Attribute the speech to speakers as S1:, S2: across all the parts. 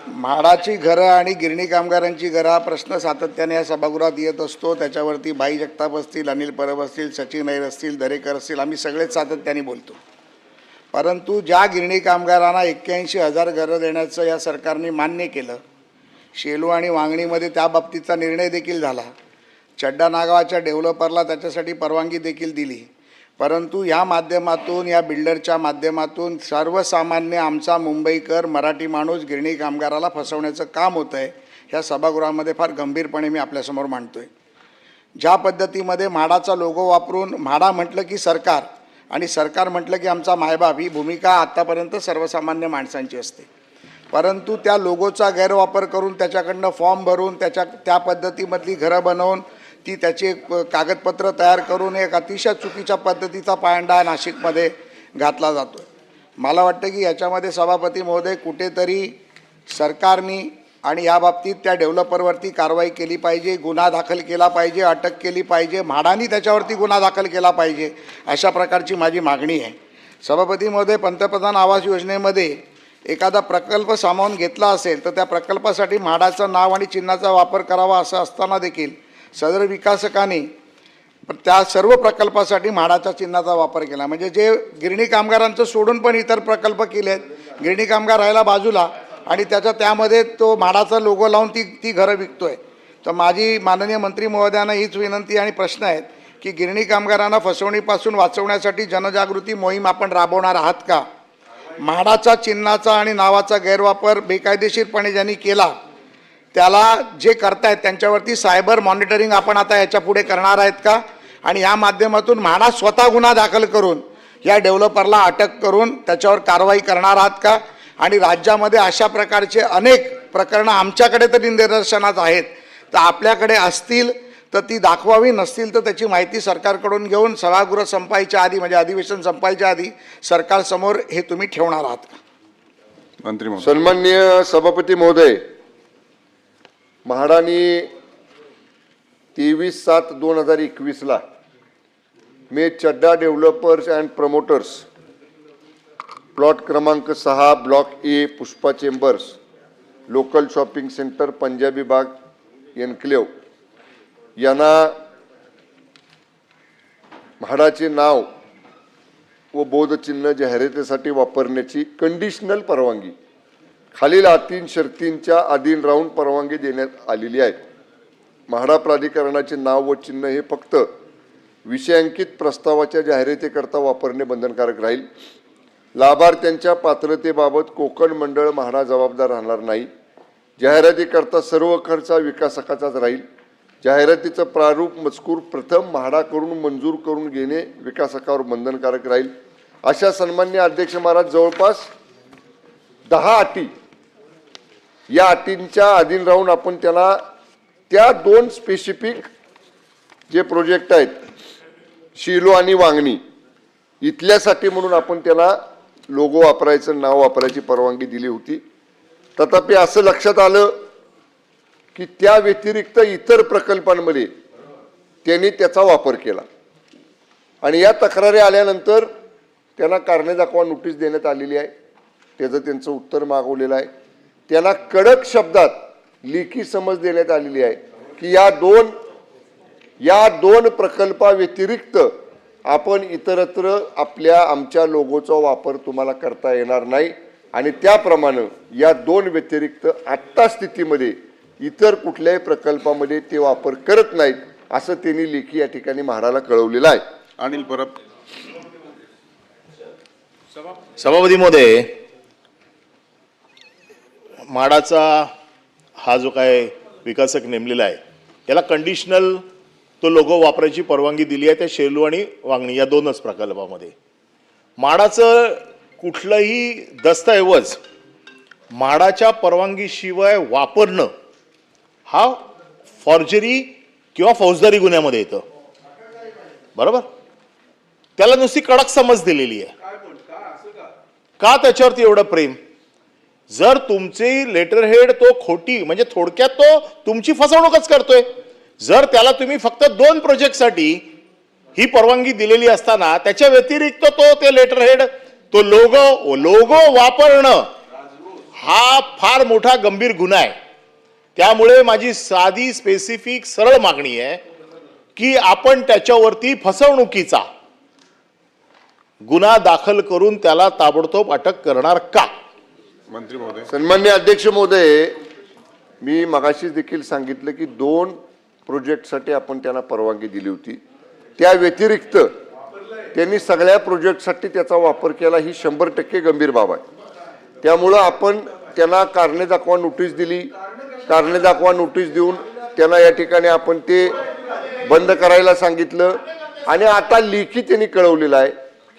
S1: म्हाडाची घरं आणि गिरणी कामगारांची घरं हा प्रश्न सातत्याने या सभागृहात येत असतो। त्याच्यावरती बाई जगताप असतील, अनिल परब असतील, सचिन नाईर असतील, दरेकर असतील, आम्ही सगळेच सातत्याने बोलतो। परंतु ज्या गिरणी कामगारांना 81,000 घरं देण्याचं या सरकारने मान्य केलं, शेलू आणि वांगणीमध्ये त्या बाबतीतचा निर्णय देखील झाला, चड्डा नागावाच्या डेव्हलपरला त्याच्यासाठी परवानगी देखील दिली, परंतु या माध्यमातून या बिल्डरच्या माध्यमातून सर्वसामान्य आमचा मुंबईकर मराठी माणूस गिरणी कामगाराला फसवण्याचं काम होतं आहे। ह्या सभागृहामध्ये फार गंभीरपणे मी आपल्यासमोर मांडतो आहे। ज्या पद्धतीमध्ये म्हाडाचा लोगो वापरून म्हाडा म्हटलं की सरकार आणि सरकार म्हटलं की आमचा मायबाप, ही भूमिका आत्तापर्यंत सर्वसामान्य माणसांची असते, परंतु त्या लोगोचा गैरवापर करून त्याच्याकडनं फॉर्म भरून त्या पद्धतीमधली घरं बनवून ती त्याचे कागदपत्र तयार करून एक अतिशय चुकीच्या पद्धतीचा पायंडा नाशिकमध्ये घातला जातो आहे। मला वाटतं की याच्यामध्ये सभापती महोदय कुठेतरी सरकारने आणि या बाबतीत त्या डेव्हलपरवरती कारवाई केली पाहिजे, गुन्हा दाखल केला पाहिजे, अटक केली पाहिजे, म्हाडानी त्याच्यावरती गुन्हा दाखल केला पाहिजे, अशा प्रकारची माझी मागणी आहे। सभापती महोदय, पंतप्रधान आवास योजनेमध्ये एखादा प्रकल्प सामावून घेतला असेल तर त्या प्रकल्पासाठी म्हाडाचं नाव आणि चिन्हाचा वापर करावा असं असताना देखील सदर विकासकांनी त्या सर्व प्रकल्पासाठी म्हाडाच्या चिन्हाचा वापर केला। म्हणजे जे गिरणी कामगारांचं सोडून पण इतर प्रकल्प केले आहेत, गिरणी कामगार राहायला बाजूला आणि त्यामध्ये तो म्हाडाचा लोगो लावून ती घरं विकतोय। तर माझी माननीय मंत्री महोदयांना हीच विनंती आणि प्रश्न आहेत की गिरणी कामगारांना फसवणीपासून वाचवण्यासाठी जनजागृती मोहीम आपण राबवणार आहात का? म्हाडाचा चिन्हाचा आणि नावाचा गैरवापर बेकायदेशीरपणे ज्यांनी केला त्याला जे करतायत त्यांच्यावरती सायबर मॉनिटरिंग आपण आता याच्या पुढे करणार आहेत का? आणि या माध्यमातून म्हाडा स्वतः गुन्हा दाखल करून या डेव्हलपरला अटक करून त्याच्यावर कारवाई करणार आहात का? आणि राज्यामध्ये अशा प्रकारचे अनेक प्रकरणं आमच्याकडे तरी निदर्शनात आहेत, तर आपल्याकडे असतील तर ती दाखवावी, नसतील तर त्याची माहिती सरकारकडून घेऊन सभागृह संपायच्या आधी म्हणजे अधिवेशन संपायच्या आधी सरकारसमोर हे तुम्ही ठेवणार आहात का?
S2: मंत्री महोदय।
S3: सन्माननीय सभापती महोदय, म्हाडाने 23/7/2021 मे चड्डा डेव्हलपर्स अँड प्रमोटर्स प्लॉट क्रमांक 6 ब्लॉक ए Pushpa chambers local shopping centre Punjabi बाग एन्क्लेव यांना म्हाडाचे नाव व बोधचिन्ह जाहिरातीसाठी वापरण्याची कंडिशनल परवानगी खालील अटी शर्तींच्या अधीन राहून परवानगी देण्यात आलेली आहे। म्हाडा प्राधिकरणाचे नाव व चिन्ह हे फक्त विषयांकित प्रस्तावाच्या जाहिरातीकरता वापरणे बंधनकारक राहील। लाभार्थ्यांच्या पात्रतेबाबत कोकण मंडळ म्हाडा जबाबदार राहणार नाही। जाहिरातीकरता सर्व खर्च विकासकाचाच राहील। जाहिरातीचं प्रारूप मजकूर प्रथम म्हाडाकडून मंजूर करून घेणे विकासकावर बंधनकारक राहील। अशा सन्माननीय अध्यक्ष महाराज जवळपास 10 अटी, या अटींच्या अधीन राहून आपण त्याला त्या 2 स्पेसिफिक जे प्रोजेक्ट आहेत शेलू आणि वांगणी इथल्यासाठी म्हणून आपण त्याला लोगो वापरायचं, नाव वापरायची परवानगी दिली होती। तथापि असं लक्षात आलं की त्या व्यतिरिक्त इतर प्रकल्पांमध्ये त्यांनी त्याचा वापर केला आणि या तक्रारी आल्यानंतर त्यांना कारणे दाखवा नोटीस देण्यात आलेली आहे। त्याचं त्यांचं उत्तर मागवलेलं आहे। त्यांना कडक शब्दात लेखी समज देण्यात आलेली आहे की या दोन प्रकल्पाव्यतिरिक्त आपण इतरत्र आमच्या लोगोचा वापर तुम्हाला करता येणार नाही आणि त्याप्रमाणे या 2 व्यतिरिक्त आत्ता स्थितीमध्ये इतर कुठल्याही प्रकल्पामध्ये ते वापर करत नाहीत असं त्यांनी लेखी या ठिकाणी म्हाडाला कळवलेलं आहे।
S2: अनिल परब।
S4: सभापती महोदय, म्हाडाचा हा जो काय विकासक नेमलेला आहे याला कंडिशनल तो लोगो वापरायची परवानगी दिली आहे त्या शेलू आणि वांगणी या 2च प्रकल्पामध्ये। म्हाडाचं कुठलंही दस्तऐवज म्हाडाच्या परवानगीशिवाय वापरणं हा फॉर्जरी किंवा फौजदारी गुन्ह्यामध्ये येतं, बरोबर? त्याला नुसती कडक समज दिलेली आहे। का त्याच्यावरती एवढं प्रेम? जर तुमची लेटर हेड तो खोटी म्हणजे थोडक्यात तो तुमची फसवणूकच करतोय, जर त्याला तुम्ही फक्त 2 प्रोजेक्टसाठी ही परवानगी दिलेली असताना त्याच्या व्यतिरिक्त तो ते लेटर हेड तो लोगो वापरणं हा फार मोठा गंभीर गुन्हा आहे. त्यामुळे माझी साधी स्पेसिफिक सरळ मागणी आहे की आपण त्याच्यावरती फसवणुकीचा गुन्हा दाखल करून त्याला ताबडतोब अटक करणार का?
S2: मंत्री महोदय.
S3: सन्मान्य अध्यक्ष महोदय, मी मगाशीच देखील सांगितलं की 2 प्रोजेक्टसाठी आपण त्यांना परवानगी दिली होती. त्या व्यतिरिक्त त्यांनी सगळ्या प्रोजेक्टसाठी त्याचा वापर केला, ही 100% गंभीर बाब आहे. त्यामुळं आपण त्यांना कारणे दाखवा नोटीस दिली. कारणे दाखवा नोटीस देऊन त्यांना या ठिकाणी आपण ते बंद करायला सांगितलं. आणि आता लेखी त्यांनी कळवलेलं आहे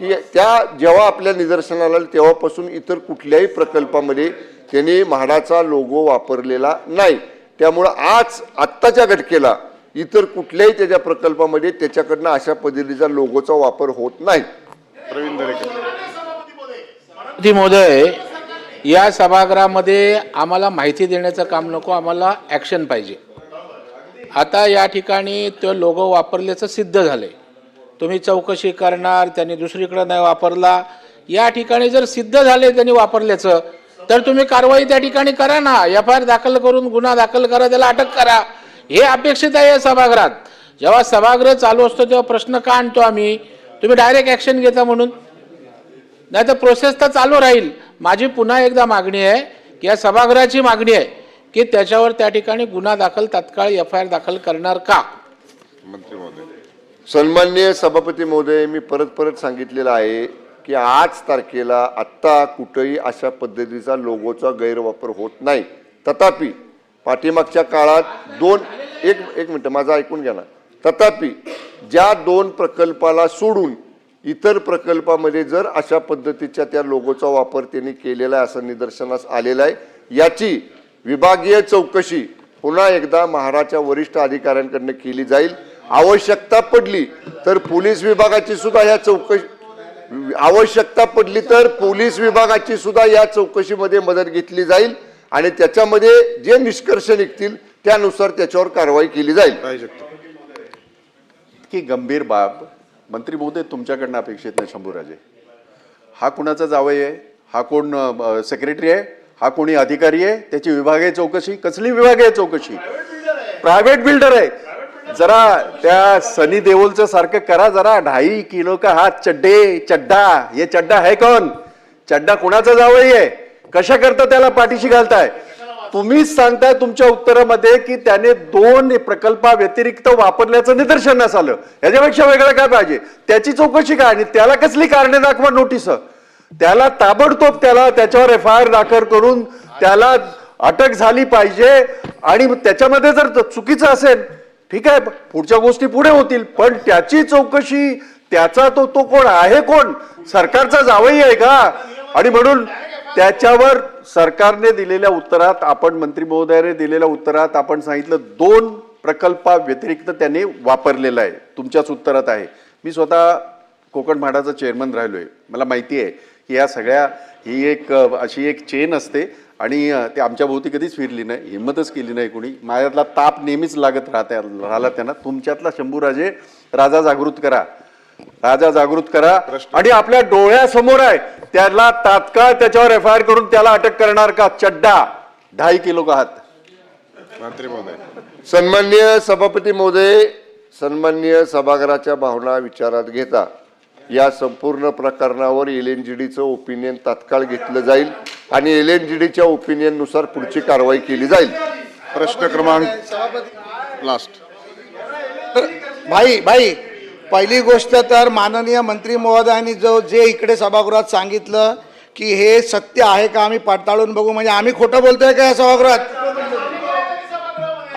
S3: की त्या जेव्हा आपल्या निदर्शनाला आलं तेव्हापासून इतर कुठल्याही प्रकल्पामध्ये त्यांनी म्हाडाचा लोगो वापरलेला नाही. त्यामुळं आत्ताच्या घटकेला इतर कुठल्याही त्याच्या प्रकल्पामध्ये त्याच्याकडनं अशा पद्धतीचा लोगोचा वापर होत नाही.
S2: प्रवीण दरेकर.
S5: सभापती महोदय, या सभागृहामध्ये आम्हाला माहिती देण्याचं काम नको, आम्हाला ॲक्शन पाहिजे. आता या ठिकाणी तो लोगो वापरल्याचं सिद्ध झालंय. तुम्ही चौकशी करणार, त्यांनी दुसरीकडे नाही वापरला. या ठिकाणी जर सिद्ध झाले त्यांनी वापरल्याचं, तर तुम्ही कारवाई त्या ठिकाणी करा ना. FIR दाखल करून गुन्हा दाखल करा, त्याला अटक करा. हे अपेक्षित आहे या सभागृहात. जेव्हा सभागृह चालू असतो तेव्हा प्रश्न का आणतो आम्ही? तुम्ही डायरेक्ट ॲक्शन घेता म्हणून. नाही तर प्रोसेस तर चालू राहील. माझी पुन्हा एकदा मागणी आहे की या सभागृहाची मागणी आहे की त्याच्यावर त्या ठिकाणी गुन्हा दाखल तात्काळ FIR दाखल करणार का?
S2: मंत्री महोदय.
S3: सन्माननीय सभापती महोदय, मी परत सांगितलेलं आहे की आज तारखेला आत्ता कुठेही अशा पद्धतीचा लोगोचा गैरवापर होत नाही. तथापि पाठीमागच्या काळात एक मिनिट माझं ऐकून घ्या ना. तथापि ज्या 2 प्रकल्पाला सोडून इतर प्रकल्पामध्ये जर अशा पद्धतीच्या त्या लोगोचा वापर त्यांनी केलेला आहे असं निदर्शनास आलेलं आहे. याची विभागीय चौकशी पुन्हा एकदा महाराष्ट्राच्या वरिष्ठ अधिकाऱ्यांकडून केली जाईल. आवश्यकता पडली तर पोलीस विभागाची सुद्धा या चौकशीमध्ये मदत घेतली जाईल आणि त्याच्यामध्ये जे निष्कर्ष निघतील त्यानुसार त्याच्यावर कारवाई केली जाईल.
S6: की गंभीर बाब मंत्री महोदय तुमच्याकडनं अपेक्षित नाही. शंभूराजे हा कुणाचा जावई आहे? हा कोण सेक्रेटरी आहे? हा कोणी अधिकारी आहे? त्याची विभागीय चौकशी कसली विभागीय चौकशी? प्रायव्हेट बिल्डर आहे. जरा त्या सनी देओलचं सारखं करा जरा. 2.5 किलो का हात चड्डा ये चड्डा है कौन? चड्डा कुणाचा जावई आहे? कशा करता त्याला पाठीशी घालताय? तुम्हीच सांगताय तुमच्या उत्तरामध्ये की त्याने 2 प्रकल्पा व्यतिरिक्त वापरल्याचं निदर्शनास आलं. याच्यापेक्षा वेगळं काय पाहिजे? त्याची चौकशी काय? आणि त्याला कसली कारणे दाखवा नोटीस? त्याला ताबडतोब त्याच्यावर FIR दाखल करून त्याला अटक झाली पाहिजे. आणि त्याच्यामध्ये जर चुकीचं असेल ठीक आहे, पुढच्या गोष्टी पुढे होतील, पण त्याची चौकशी त्याचा तो कोण आहे? कोण? सरकारचा जावई आहे का? आणि म्हणून त्याच्यावर सरकारने दिलेल्या उत्तरात आपण मंत्री महोदयाने दिलेल्या उत्तरात आपण सांगितलं 2 प्रकल्पा व्यतिरिक्त त्यांनी वापरलेला आहे. तुमच्याच उत्तरात आहे. मी स्वतः कोकण म्हाडाचा चेअरमन राहिलोय. मला माहिती आहे की या सगळ्या ही अशी एक चेन असते आणि ते आमच्या भोवती कधीच फिरली नाही, हिंमतच केली नाही कोणी. माझ्यातला ताप नेहमीच लागत राहिला त्यांना. तुमच्यातला शंभूराजे राजा जागृत करा, राजा जागृत करा. आणि आपल्या डोळ्यासमोर आहे त्याला तात्काळ त्याच्यावर FIR करून त्याला अटक करणार का? चड्डा 2.5 किलो का हात.
S2: मंत्री महोदय.
S3: सन्माननीय सभापती महोदय, सन्माननीय सभागृहाच्या भावना विचारात घेता या संपूर्ण प्रकरणावर LNGDचं ओपिनियन तात्काळ घेतलं जाईल आणि LNGDच्या ओपिनियन नुसार पुढची कारवाई केली जाईल.
S2: प्रश्न क्रमांक लास्ट.
S1: भाई पहिली गोष्ट तर माननीय मंत्री महोदयांनी जे इकडे सभागृहात सांगितलं की हे सत्य आहे का आम्ही पडताळून बघू, म्हणजे आम्ही खोटं बोलतोय का या सभागृहात?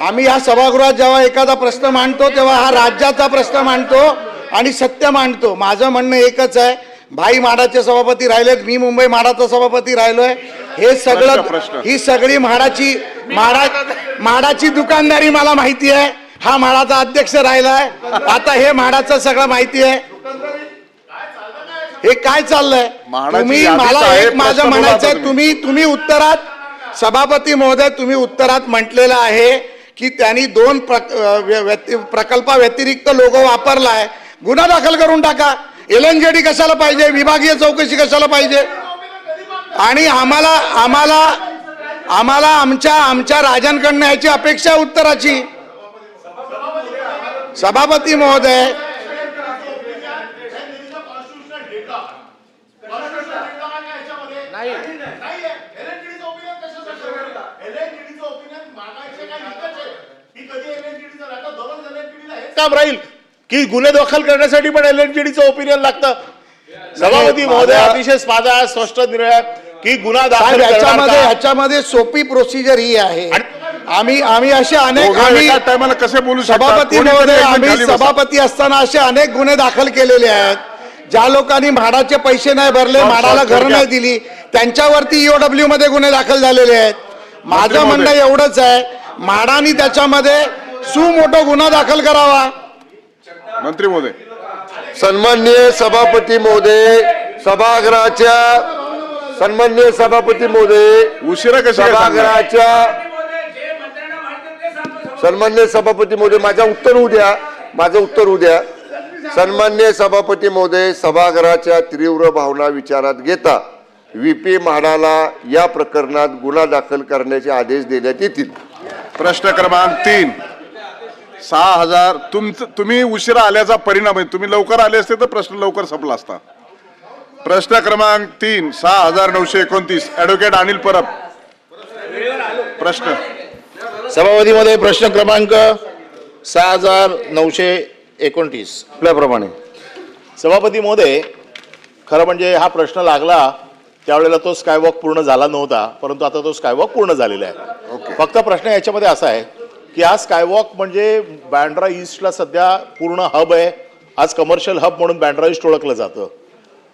S1: आम्ही या सभागृहात जेव्हा एखादा प्रश्न मांडतो तेव्हा हा राज्याचा प्रश्न मांडतो आणि सत्य मांडतो. माझं म्हणणं एकच आहे, भाई म्हाडाचे सभापती राहिलेत, मी मुंबई म्हाडाचा सभापती राहिलोय. हे सगळं ही सगळी म्हाडाची दुकानदारी मला माहिती आहे. हा म्हाडाचा अध्यक्ष राहिलाय, आता हे म्हाडाचं सगळं माहिती आहे. हे काय चाललंय? तुम्ही मला एक माझं म्हणायचं आहे, तुम्ही उत्तरात सभापती महोदय तुम्ही उत्तरात म्हटलेलं आहे की त्यांनी 2 प्रकल्पा व्यतिरिक्त लोगो वापरलाय. गुन्हा दाखल करून टाका. LNGD कशाला पाहिजे? विभागीय चौकशी कशाला पाहिजे? आणि आम्हाला आम्हाला आम्हाला आमच्या राजांकडनं याची अपेक्षा आहे उत्तराची. सभापती महोदय,
S4: काम राहील की गुन्हे दाखल करण्यासाठी पण एलएनजीडीचं ओपिनियन लागतं. सभापती महोदय अतिशय माझा स्पष्ट निर्णय आहे की गुन्हा दाखल करणार
S1: ह्याच्यामध्ये सोपी प्रोसिजर ही आहे. आम्ही असे अनेक
S2: टायमाला कसे बोलू शकतात?
S1: सभापती
S2: कोणीतरी
S1: महोदय,
S2: एक मिनिट
S1: आम्ही
S2: खाली बसा.
S1: सभापती असताना असे अनेक गुन्हे दाखल केलेले आहेत. ज्या लोकांनी म्हाडाचे पैसे नाही भरले, म्हाडाला घर नाही दिली, त्यांच्यावरती ईओडब्ल्यू मध्ये गुन्हे दाखल झालेले आहेत. माझं म्हणणं एवढंच आहे, म्हाडानी त्याच्यामध्ये सुमोठा गुन्हा दाखल करावा.
S2: मंत्री महोदय,
S3: सन्माननीय सभापती महोदय, सन्माननीय सभापती महोदय,
S2: उशिरा कशी काय सांगणार?
S3: सन्माननीय सभापती महोदय, माझं उत्तर होऊ द्या. सन्माननीय सभापती महोदय, सभागृहाच्या तीव्र भावना विचारात घेता व्हीपी म्हाडाला या प्रकरणात गुन्हा दाखल करण्याचे आदेश देण्यात येतील.
S2: प्रश्न क्रमांक 3, 6,000. तुम्ही उशिरा आल्याचा परिणाम आहे. तुम्ही लवकर आले असते तर प्रश्न लवकर संपला असता. प्रश्न क्रमांक 3, 6,929. ऍडव्होकेट अनिल परब. प्रश्न.
S4: सभापती महोदय, प्रश्न क्रमांक 6,929
S3: आपल्याप्रमाणे
S4: सभापती महोदय, खरं म्हणजे हा प्रश्न लागला त्यावेळेला तो स्कायवॉक पूर्ण झाला नव्हता, परंतु आता तो स्कायवॉक पूर्ण झालेला आहे. फक्त प्रश्न याच्यामध्ये असा आहे की हा स्कायवॉक म्हणजे बँड्रा ईस्टला सध्या पूर्ण हब आहे. आज कमर्शियल हब म्हणून बँड्रा ईस्ट ओळखलं जातं.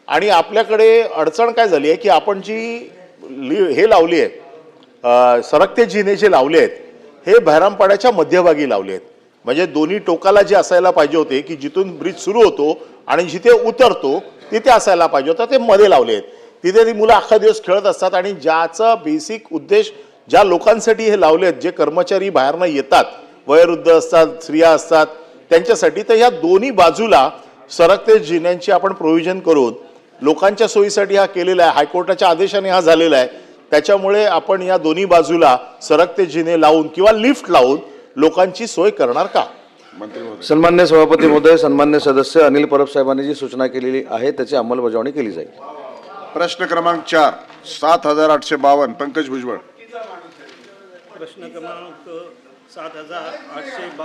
S4: आणि आपल्याकडे अडचण काय झाली आहे की आपण जी हे लावली आहे, सरकते जिने जे लावले आहेत हे बहिरामपाड्याच्या मध्यभागी लावले आहेत. म्हणजे दोन्ही टोकाला जे असायला पाहिजे होते की जिथून ब्रिज सुरू होतो आणि जिथे उतरतो तिथे असायला पाहिजे होतं ते मध्ये लावले आहेत. तिथे ती मुलं अख्खा दिवस खेळत असतात आणि ज्याचा बेसिक उद्देश ज्या लोकांसाठी हे लावले आहेत, जे कर्मचारी बाहेरनं येतात, वयोवृद्ध असतात, स्त्रिया असतात, त्यांच्यासाठी, तर ह्या दोन्ही बाजूला सरकते जिन्यांची आपण प्रोव्हिजन करून लोकांच्या सोयीसाठी हा केलेला आहे. हायकोर्टाच्या आदेशाने हा झालेला आहे. त्याच्यामुळे आपण या दोन्ही बाजूला सरकते जिने लावून किंवा लिफ्ट लावून लोकांची सोय करणार का?
S7: सन्मान्य सभापती महोदय, सन्मान्य सदस्य अनिल परब साहेबांनी जी सूचना केलेली आहे त्याची अंमलबजावणी केली जाईल.
S2: प्रश्न क्रमांक 4, 7,852. पंकज भुजबळ.
S8: प्रश्न क्रमांक 7,852